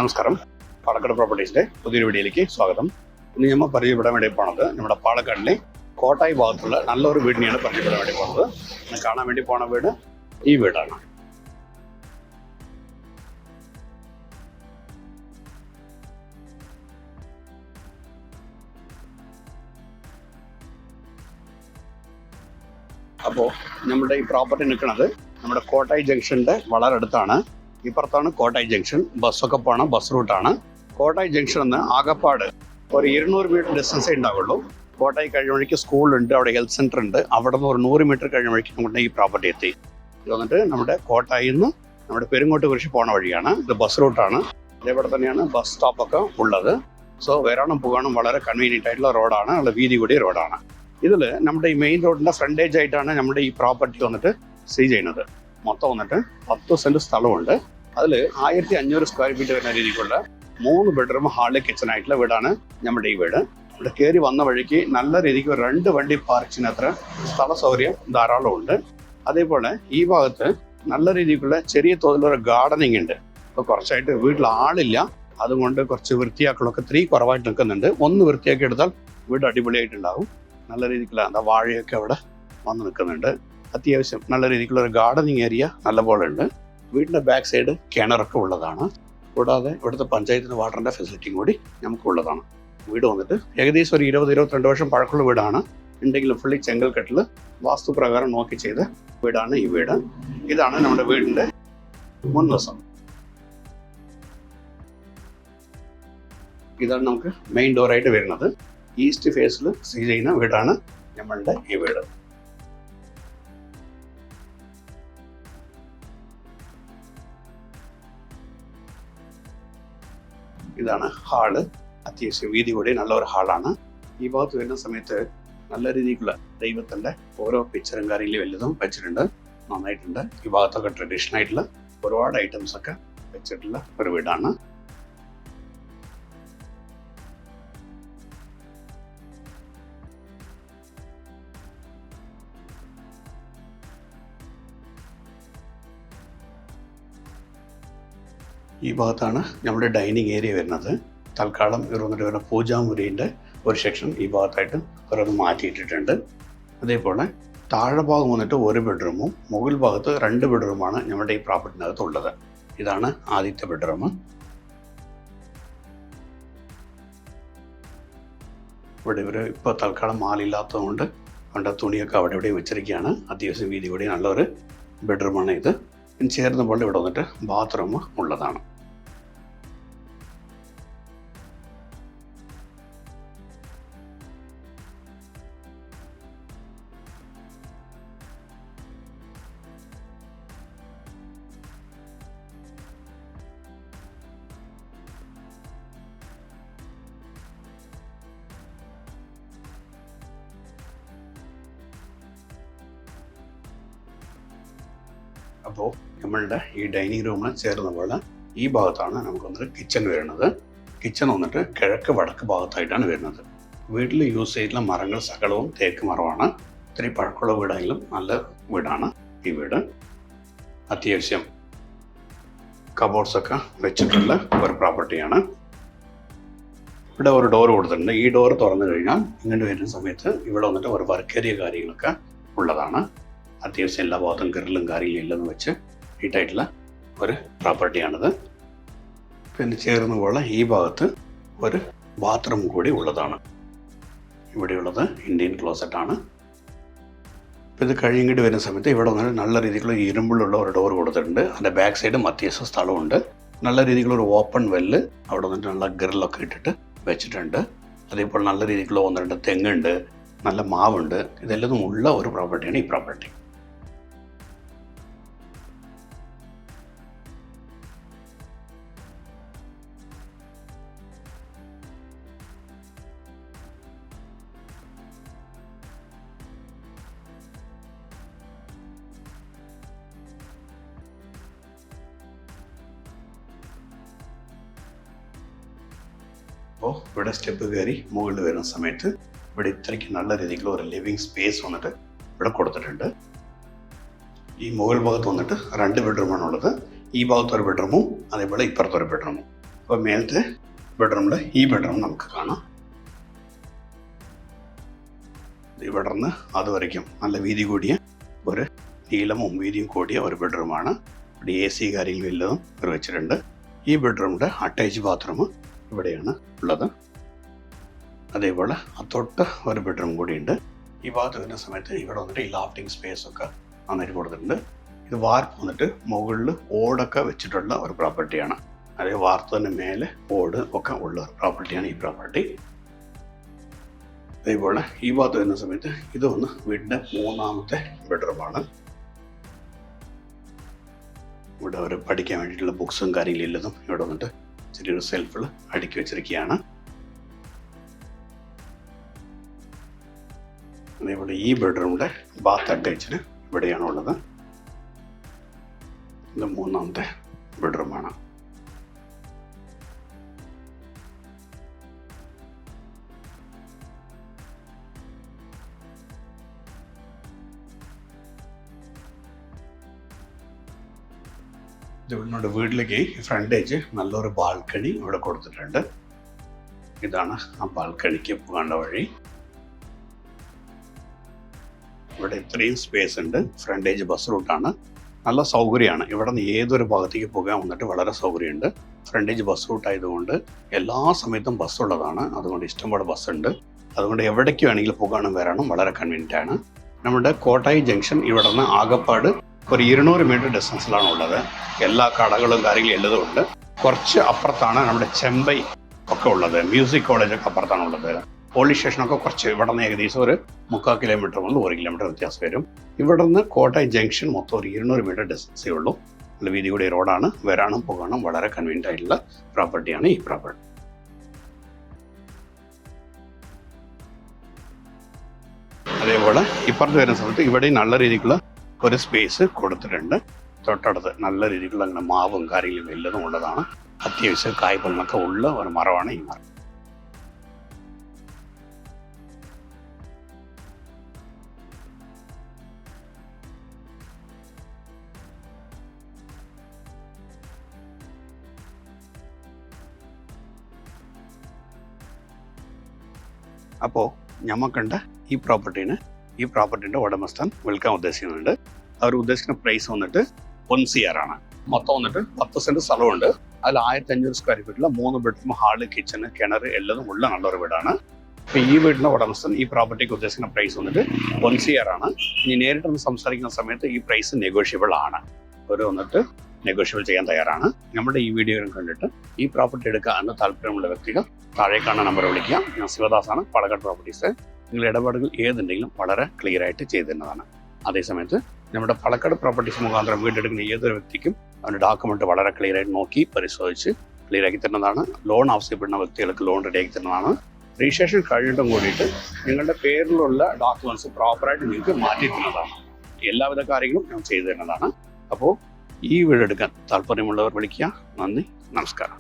നമസ്കാരം. പാലക്കാട് പ്രോപ്പർട്ടീസിന്റെ പുതിയൊരു വീഡിയോയിലേക്ക് സ്വാഗതം. ഇന്ന് നമ്മൾ പരിചയപ്പെടാൻ വേണ്ടി പോണത് നമ്മുടെ പാലക്കാടിലെ കോട്ടായി ഭാഗത്തുള്ള നല്ലൊരു വീടിനെയാണ് പരിചയപ്പെടാൻ വേണ്ടി പോകുന്നത്. ഇന്ന് കാണാൻ വേണ്ടി പോണ വീട് ഈ വീടാണ്. അപ്പോൾ നമ്മുടെ ഈ പ്രോപ്പർട്ടി നിൽക്കുന്നത് നമ്മുടെ കോട്ടായി ജംഗ്ഷന്റെ വളരെ അടുത്താണ്. ഇപ്പുറത്താണ് കോട്ടായി ജംഗ്ഷൻ. ബസ്സൊക്കെ പോകണം, ബസ് റൂട്ടാണ്. കോട്ടായി ജംഗ്ഷൻ എന്ന് ആകപ്പാട് ഒരു 200 മീറ്റർ ഡിസ്റ്റൻസേ ഉണ്ടാവുള്ളൂ. കോട്ടായി കഴിഞ്ഞ വഴിക്ക് സ്കൂളുണ്ട്, അവിടെ ഹെൽത്ത് സെന്റർ ഉണ്ട്. അവിടെ നിന്ന് ഒരു 100 മീറ്റർ കഴിഞ്ഞ വഴിക്ക് നമ്മുടെ ഈ പ്രോപ്പർട്ടി എത്തി. ഇത് വന്നിട്ട് നമ്മുടെ കോട്ടായിൽ നിന്ന് നമ്മുടെ പെരുങ്ങോട്ട് കുറിച്ച് പോണ വഴിയാണ്. ഇത് ബസ് റൂട്ടാണ്. ഇതേപോലെ തന്നെയാണ് ബസ് സ്റ്റോപ്പൊക്കെ ഉള്ളത്. സോ വരാനും പോകാനും വളരെ കൺവീനിയൻ്റ് ആയിട്ടുള്ള റോഡാണ്, നല്ല വീതി കൂടിയ റോഡാണ്. ഇതിൽ നമ്മുടെ ഈ മെയിൻ റോഡിൻ്റെ ഫ്രണ്ടേജ് ആയിട്ടാണ് നമ്മുടെ ഈ പ്രോപ്പർട്ടി വന്നിട്ട് സ്ഥിതി ചെയ്യുന്നത്. മൊത്തം വന്നിട്ട് 10 സെന്റ് സ്ഥലമുണ്ട്. അതിൽ 1500 സ്ക്വയർ ഫീറ്റ് വരുന്ന രീതിക്കുള്ള 3 ബെഡ്റൂം ഹാള് കിച്ചൺ ആയിട്ടുള്ള വീടാണ് നമ്മുടെ ഈ വീട്. ഇവിടെ കയറി വന്ന വഴിക്ക് നല്ല രീതിക്ക് 2 വണ്ടി പാർക്ക് ചെയ്യുന്നത്ര സ്ഥല സൗകര്യം ധാരാളം ഉണ്ട്. അതേപോലെ ഈ ഭാഗത്ത് നല്ല രീതിക്കുള്ള ചെറിയ തോതിലുള്ള ഗാർഡനിങ് ഉണ്ട്. ഇപ്പോൾ കുറച്ചായിട്ട് വീട്ടിൽ ആളില്ല, അതുകൊണ്ട് കുറച്ച് വൃത്തിയാക്കലൊക്കെ ഇത്തിരി കുറവായിട്ട് നിൽക്കുന്നുണ്ട്. ഒന്ന് വൃത്തിയാക്കി എടുത്താൽ വീട് അടിപൊളിയായിട്ടുണ്ടാകും. നല്ല രീതിക്കുള്ള വാഴയൊക്കെ അവിടെ വന്ന് നിൽക്കുന്നുണ്ട്. അത്യാവശ്യം നല്ല രീതിക്കുള്ള ഒരു ഗാർഡനിങ് ഏരിയ നല്ലപോലെ ഉണ്ട്. വീടിൻ്റെ ബാക്ക് സൈഡ് കിണറൊക്കെ ഉള്ളതാണ്. കൂടാതെ ഇവിടുത്തെ പഞ്ചായത്തിന് വാട്ടറിൻ്റെ ഫെസിലിറ്റിയും കൂടി നമുക്കുള്ളതാണ്. വീട് വന്നിട്ട് ഏകദേശം ഒരു 20-22 വർഷം പഴക്കമുള്ള വീടാണ്. ഉണ്ടെങ്കിലും ഫുള്ളി ചെങ്കൽക്കെട്ടിൽ വാസ്തുപ്രകാരം നോക്കി ചെയ്ത വീടാണ് ഈ വീട്. ഇതാണ് നമ്മുടെ വീടിൻ്റെ മുൻവശം. ഇതാണ് നമുക്ക് മെയിൻ ഡോറായിട്ട് വരുന്നത്. ഈസ്റ്റ് ഫേസിൽ സ്ഥിതി ചെയ്യുന്ന വീടാണ് നമ്മളുടെ ഈ വീട്. ഇതാണ് ഹാള്. അത്യാവശ്യം വീതി കൂടി നല്ലൊരു ഹാളാണ്. ഈ ഭാഗത്ത് വരുന്ന സമയത്ത് നല്ല രീതിക്കുള്ള ദൈവത്തിൻ്റെ ഓരോ പിക്ചറും കാര്യങ്ങളും വല്ലതും വെച്ചിട്ടുണ്ട്, നന്നായിട്ടുണ്ട്. ഈ ഭാഗത്തൊക്കെ ട്രഡീഷണൽ ആയിട്ടുള്ള ഒരുപാട് ഐറ്റംസ് ഒക്കെ വെച്ചിട്ടുള്ള ഒരു വീടാണ്. ഈ ഭാഗത്താണ് നമ്മുടെ ഡൈനിങ് ഏരിയ വരുന്നത്. തൽക്കാലം ഇവർ പൂജാമുറിൻ്റെ ഒരു സെക്ഷൻ ഈ ഭാഗത്തായിട്ട് ഓരോന്ന് മാറ്റിയിട്ടിട്ടുണ്ട്. അതേപോലെ താഴെ ഭാഗം വന്നിട്ട് 1 ബെഡ്റൂമും മുകൾ ഭാഗത്ത് 2 ബെഡ്റൂമാണ് നമ്മുടെ ഈ പ്രോപ്പർട്ടിനകത്ത് ഉള്ളത്. ഇതാണ് ആദ്യത്തെ ബെഡ്റൂം. ഇവിടെ ഇവർ ഇപ്പോൾ തൽക്കാലം മാലില്ലാത്തതുകൊണ്ട് അവരുടെ തുണിയൊക്കെ അവിടെ ഇവിടെ വെച്ചിരിക്കുകയാണ്. അത്യാവശ്യം വീതി കൂടി നല്ലൊരു ബെഡ്റൂമാണ് ഇത്. ചേർന്ന പോലെ ഇവിടെ വന്നിട്ട് ബാത്റൂം ഉള്ളതാണ്. അപ്പോൾ നമ്മളുടെ ഈ ഡൈനിങ് റൂമിന് ചേർന്ന പോലെ ഈ ഭാഗത്താണ് നമുക്ക് വന്നിട്ട് കിച്ചൺ വരുന്നത്. കിച്ചൺ വന്നിട്ട് കിഴക്ക് വടക്ക് ഭാഗത്തായിട്ടാണ് വരുന്നത്. വീട്ടിൽ യൂസ് ചെയ്തിട്ടുള്ള മരങ്ങൾ സകലവും തേക്ക് മരമാണ്. ഇത്തിരി പഴക്കമുള്ള വീടായാലും നല്ല വീടാണ് ഈ വീട്. അത്യാവശ്യം കബോർഡ്സൊക്കെ വെച്ചിട്ടുള്ള ഒരു പ്രോപ്പർട്ടിയാണ്. ഇവിടെ ഒരു ഡോർ കൊടുത്തിട്ടുണ്ട്. ഈ ഡോർ തുറന്നു കഴിഞ്ഞാൽ ഇങ്ങോട്ട് വരുന്ന സമയത്ത് ഇവിടെ വന്നിട്ട് ഒരു വർക്കേരിയ കാര്യങ്ങളൊക്കെ ഉള്ളതാണ്. അത്യാവശ്യം എല്ലാ ഭാഗത്തും ഗ്രില്ലും കാര്യങ്ങളും എല്ലാം വെച്ച് നീറ്റായിട്ടുള്ള ഒരു പ്രോപ്പർട്ടിയാണിത്. പിന്നെ ചേർന്ന് പോലെ ഈ ഭാഗത്ത് ഒരു ബാത്റൂം കൂടി ഉള്ളതാണ്. ഇവിടെയുള്ളത് ഇന്ത്യൻ ക്ലോസറ്റാണ്. അപ്പോൾ ഇത് കഴിഞ്ഞിട്ട് വരുന്ന സമയത്ത് ഇവിടെ വന്നിട്ട് നല്ല രീതിക്കുള്ള ഇരുമ്പുള്ള ഒരു ഡോർ കൊടുത്തിട്ടുണ്ട്. അതിൻ്റെ ബാക്ക് സൈഡും അത്യാവശ്യം സ്ഥലമുണ്ട്. നല്ല രീതിക്കുള്ള ഒരു ഓപ്പൺ വെല്ല് അവിടെ വന്നിട്ട് നല്ല ഗ്രില്ലൊക്കെ ഇട്ടിട്ട് വെച്ചിട്ടുണ്ട്. അതേപോലെ നല്ല രീതിക്കുള്ള 1-2 തെങ്ങുണ്ട്, നല്ല മാവുണ്ട്. ഇതെല്ലാം ഉള്ള ഒരു പ്രോപ്പർട്ടിയാണ് ഈ പ്രോപ്പർട്ടി. അപ്പോൾ ഇവിടെ സ്റ്റെപ്പ് കയറി മുകളിൽ വരുന്ന സമയത്ത് ഇവിടെ ഇത്രയ്ക്ക് നല്ല രീതിക്കുള്ള ഒരു ലിവിങ് സ്പേസ് വന്നിട്ട് ഇവിടെ കൊടുത്തിട്ടുണ്ട്. ഈ മുകൾ ഭാഗത്ത് വന്നിട്ട് 2 ബെഡ്റൂമാണ് ഉള്ളത്. ഈ ഭാഗത്ത് ഒരു ബെഡ്റൂമും അതേപോലെ ഇപ്പുറത്തൊരു ബെഡ്റൂമും. അപ്പോൾ മേലത്തെ ബെഡ്റൂമിൽ ഈ ബെഡ്റൂം നമുക്ക് കാണാം. ഇവിടെ നിന്ന് അതുവരയ്ക്കും നല്ല വീതി കൂടിയ ഒരു നീളവും വീതിയും കൂടിയ ഒരു ബെഡ്റൂമാണ്. ഇവിടെ AC കാര്യങ്ങളും എല്ലാം ഇവിടെ വെച്ചിട്ടുണ്ട്. ഈ ബെഡ്റൂമിൻ്റെ അറ്റാച്ച് ബാത്റൂം ഇവിടെയാണ് ഉള്ളത്. അതേപോലെ തൊട്ട് ഒരു ബെഡ്റൂം കൂടിയുണ്ട്. ഈ ഭാഗത്ത് വരുന്ന സമയത്ത് ഇവിടെ വന്നിട്ട് ഈ ലാഫ്റ്റിംഗ് സ്പേസ് ഒക്കെ നന്നായിട്ട് കൊടുത്തിട്ടുണ്ട്. ഇത് വാർപ്പ് വന്നിട്ട് മുകളിൽ ഓടൊക്കെ വെച്ചിട്ടുള്ള ഒരു പ്രോപ്പർട്ടിയാണ്. അതേ വാർത്തതിന് മേലെ ഓട് ഒക്കെ ഉള്ള ഒരു പ്രോപ്പർട്ടിയാണ് ഈ പ്രോപ്പർട്ടി. അതേപോലെ ഈ ഭാഗത്ത് വരുന്ന സമയത്ത് ഇത് വന്ന് വീടിൻ്റെ 3ാമത്തെ ബെഡ്റൂമാണ്. ഇവിടെ അവർ പഠിക്കാൻ വേണ്ടിയിട്ടുള്ള ബുക്സും കാര്യങ്ങളും എല്ലതും ഇവിടെ വന്നിട്ട് ചെറിയൊരു സെൽഫിൽ അടുക്കി വെച്ചിരിക്കുകയാണ്. അതേപോലെ ഈ ബെഡ്റൂമിൻ്റെ ബാത്ത് അറ്റാച്ചിന് ഇവിടെയാണുള്ളത്. ഇത് 3ാമത്തെ ബെഡ്റൂമാണ്. ഇവിടെ വീട്ടിലേക്ക് ഫ്രണ്ടേജ് നല്ലൊരു ബാൽക്കണി ഇവിടെ കൊടുത്തിട്ടുണ്ട്. ഇതാണ് ആ ബാൽക്കണിക്ക് പോകേണ്ട വഴി. ഇവിടെ ഇത്രയും സ്പേസ് ഉണ്ട്. ഫ്രണ്ടേജ് ബസ് റൂട്ടാണ്. നല്ല സൗകര്യമാണ്. ഇവിടെ നിന്ന് ഏതൊരു ഭാഗത്തേക്ക് പോകാൻ വന്നിട്ട് വളരെ സൗകര്യമുണ്ട്. ഫ്രണ്ടേജ് ബസ് റൂട്ട് ആയതുകൊണ്ട് എല്ലാ സമയത്തും ബസ് ഉള്ളതാണ്. അതുകൊണ്ട് ഇഷ്ടംപോലെ ബസ് ഉണ്ട്. അതുകൊണ്ട് എവിടേക്ക് വേണമെങ്കിലും പോകാനും വരാനും വളരെ കൺവീനിയൻ്റ് ആണ്. നമ്മുടെ കോട്ടായി ജംഗ്ഷൻ ഇവിടെ നിന്ന് ആകപ്പാട് ഒരു 200 മീറ്റർ ഡിസ്റ്റൻസിലാണ് ഉള്ളത്. എല്ലാ കടകളും കാര്യങ്ങളും എല്ലതും ഉണ്ട്. കുറച്ച് അപ്പുറത്താണ് നമ്മുടെ ചെമ്പൈ ഒക്കെ ഉള്ളത്. മ്യൂസിക് കോളേജൊക്കെ അപ്പുറത്താണ് ഉള്ളത്. പോലീസ് സ്റ്റേഷനൊക്കെ കുറച്ച് ഇവിടെ നിന്ന് ഏകദേശം ഒരു 3/4 കിലോമീറ്റർ മുതൽ 1 കിലോമീറ്റർ വ്യത്യാസം വരും. ഇവിടെ നിന്ന് കോട്ടായി ജംഗ്ഷൻ മൊത്തം ഒരു 200 മീറ്റർ ഡിസ്റ്റൻസേ ഉള്ളൂ. നല്ല വീതി കൂടിയ റോഡാണ്. വരാനും പോകാനും വളരെ കൺവീനിയൻ്റ് ആയിട്ടുള്ള പ്രോപ്പർട്ടിയാണ് ഈ പ്രോപ്പർട്ടി. അതേപോലെ ഇപ്പുറത്ത് വരുന്ന സമയത്ത് ഇവിടെയും നല്ല രീതിക്കുള്ള ഒരു സ്പേസ് കൊടുത്തിട്ടുണ്ട്. തൊട്ടടുത്ത് നല്ല രീതിക്കുള്ള അങ്ങനെ മാവും കാര്യങ്ങളും എല്ലതും ഉള്ളതാണ്. അത്യാവശ്യം കായ്ഫലമൊക്കെ ഉള്ള ഒരു മരമാണ് ഈ മരം. അപ്പോൾ ഞമ്മക്കുണ്ട് ഈ പ്രോപ്പർട്ടിൻ്റെ ഉടമസ്ഥൻ വിൽക്കാൻ ഉദ്ദേശിക്കുന്നുണ്ട്. അവർ ഉദ്ദേശിക്കുന്ന പ്രൈസ് വന്നിട്ട് 1 CR ആണ്. മൊത്തം വന്നിട്ട് 10 സെൻറ്റ് സ്ഥലമുണ്ട്. അതിൽ 1500 സ്ക്വയർ ഫീറ്റിലുള്ള 3 ബെഡ്റൂം, ഹാള്, കിച്ചണ്, കിണർ എല്ലതും ഉള്ള നല്ലൊരു വീടാണ്. അപ്പോൾ ഈ വീടിൻ്റെ ഉടമസ്ഥൻ ഈ പ്രോപ്പർട്ടിക്ക് ഉദ്ദേശിക്കുന്ന പ്രൈസ് വന്നിട്ട് 1 CR ആണ്. ഇനി നേരിട്ടൊന്ന് സംസാരിക്കുന്ന സമയത്ത് ഈ പ്രൈസ് നെഗോഷ്യബിൾ ആണ്. ഒരു വന്നിട്ട് നെഗോഷ്യബിൾ ചെയ്യാൻ തയ്യാറാണ്. നമ്മുടെ ഈ വീഡിയോ കണ്ടിട്ട് ഈ പ്രോപ്പർട്ടി എടുക്കാൻ താല്പര്യമുള്ള വ്യക്തികൾ താഴെ കാണുന്ന നമ്പർ വിളിക്കുക. ഞാൻ ശിവദാസാണ്, പാലക്കാട് പ്രോപ്പർട്ടീസ്. നിങ്ങൾ ഇടപാടുകൾ ഏതുണ്ടെങ്കിലും വളരെ ക്ലിയർ ആയിട്ട് ചെയ്തു തരുന്നതാണ്. അതേസമയത്ത് നമ്മുടെ പാലക്കാട് പ്രോപ്പർട്ടീസ് മുഖാന്തരം വീടെടുക്കുന്ന ഏതൊരു വ്യക്തിക്കും അവൻ്റെ ഡോക്യുമെന്റ് വളരെ ക്ലിയർ ആയിട്ട് നോക്കി പരിശോധിച്ച് ക്ലിയർ ആക്കി തരുന്നതാണ്. ലോൺ ആവശ്യപ്പെടുന്ന വ്യക്തികൾക്ക് ലോൺ റെഡിയാക്കി തരുന്നതാണ്. രജിസ്ട്രേഷൻ കഴിഞ്ഞിട്ടും കൂടിയിട്ട് നിങ്ങളുടെ പേരിലുള്ള ഡോക്യുമെന്റ്സ് പ്രോപ്പറായിട്ട് നിങ്ങൾക്ക് മാറ്റി തരുന്നതാണ്. എല്ലാവിധ കാര്യങ്ങളും ഞാൻ ചെയ്തു തരുന്നതാണ്. അപ്പോൾ ഈ വീടെടുക്കാൻ താല്പര്യമുള്ളവർ വിളിക്കുക. നന്ദി, നമസ്കാരം.